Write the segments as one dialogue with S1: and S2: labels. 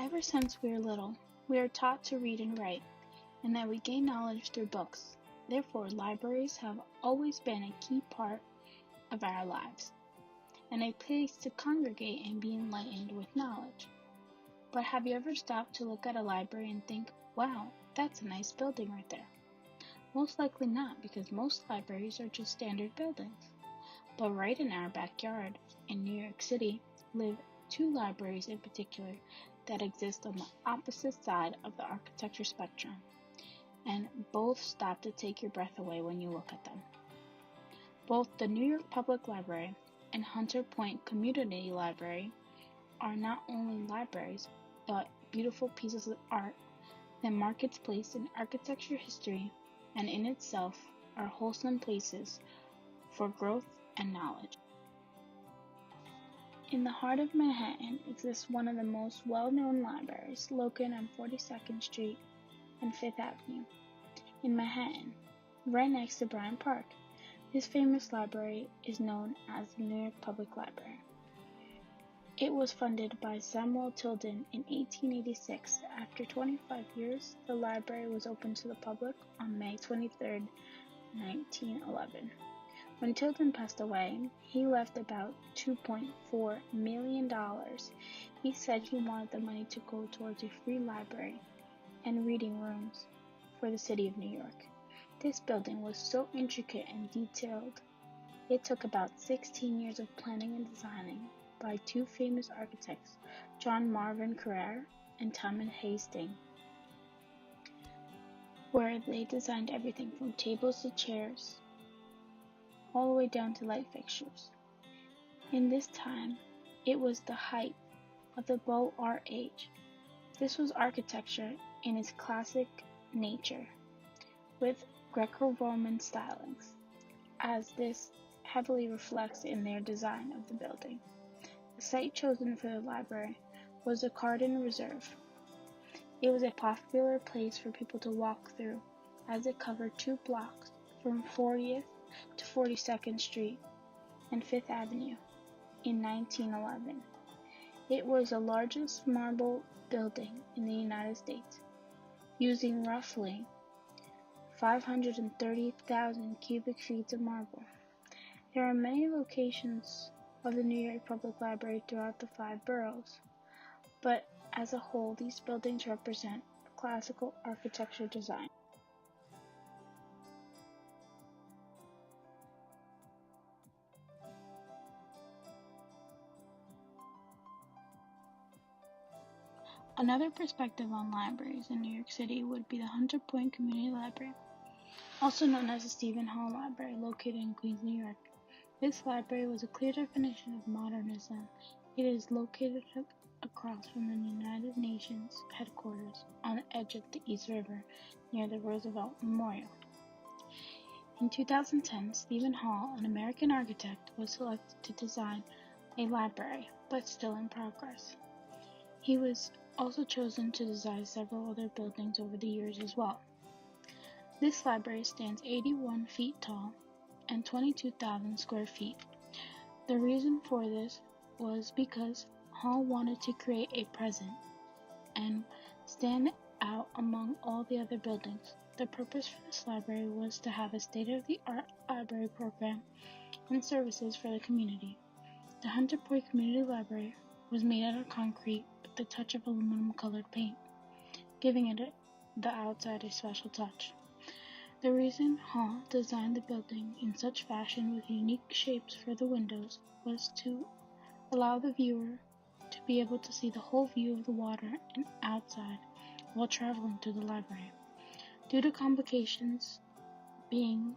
S1: Ever since we are little, we are taught to read and write, and that we gain knowledge through books. Therefore, libraries have always been a key part of our lives, and a place to congregate and be enlightened with knowledge. But have you ever stopped to look at a library and think, wow, that's a nice building right there? Most likely not, because most libraries are just standard buildings. But right in our backyard in New York City live two libraries in particular that exist on the opposite side of the architecture spectrum, and both stop to take your breath away when you look at them. Both the New York Public Library and Hunter Point Community Library are not only libraries, but beautiful pieces of art that mark its place in architecture history, and in itself are wholesome places for growth and knowledge. In the heart of Manhattan exists one of the most well-known libraries, located on 42nd Street and 5th Avenue in Manhattan, right next to Bryant Park. This famous library is known as the New York Public Library. It was funded by Samuel Tilden in 1886. After 25 years, the library was opened to the public on May 23, 1911. When Tilden passed away, he left about $2.4 million. He said he wanted the money to go towards a free library and reading rooms for the city of New York. This building was so intricate and detailed, it took about 16 years of planning and designing by two famous architects, John Marvin Carrere and Thomas Hastings, where they designed everything from tables to chairs, all the way down to light fixtures. In this time, it was the height of the Beaux Arts age. This was architecture in its classic nature, with Greco-Roman stylings, as this heavily reflects in their design of the building. The site chosen for the library was the Carden Reserve. It was a popular place for people to walk through, as it covered 2 blocks from 40th to 42nd Street and 5th Avenue in 1911. It was the largest marble building in the United States, using roughly 530,000 cubic feet of marble. There are many locations of the New York Public Library throughout the 5 boroughs, but as a whole, these buildings represent classical architecture design. Another perspective on libraries in New York City would be the Hunter Point Community Library, also known as the Stephen Holl Library, located in Queens, New York. This library was a clear definition of modernism. It is located across from the United Nations headquarters on the edge of the East River near the Roosevelt Memorial. In 2010, Stephen Holl, an American architect, was selected to design a library, but still in progress. He was also chosen to design several other buildings over the years as well. This library stands 81 feet tall and 22,000 square feet. The reason for this was because Holl wanted to create a presence and stand out among all the other buildings. The purpose for this library was to have a state-of-the-art library program and services for the community. The Hunter Point Community Library was made out of concrete with a touch of aluminum-colored paint, giving it the outside a special touch. The reason Holl designed the building in such fashion with unique shapes for the windows was to allow the viewer to be able to see the whole view of the water and outside while traveling through the library. Due to complications being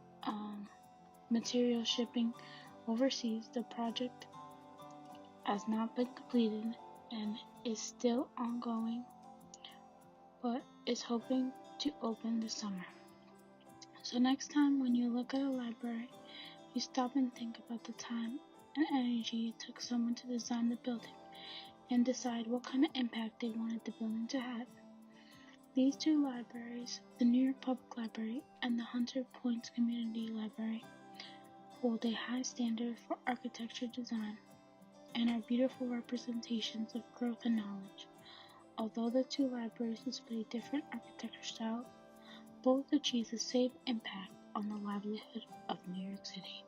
S1: material shipping overseas, the project has not been completed and is still ongoing, but is hoping to open this summer. So next time when you look at a library, you stop and think about the time and energy it took someone to design the building and decide what kind of impact they wanted the building to have. These two libraries, the New York Public Library and the Hunter Point Community Library, hold a high standard for architecture design and are beautiful representations of growth and knowledge. Although the two libraries display different architecture styles, both achieve the same impact on the livelihood of New York City.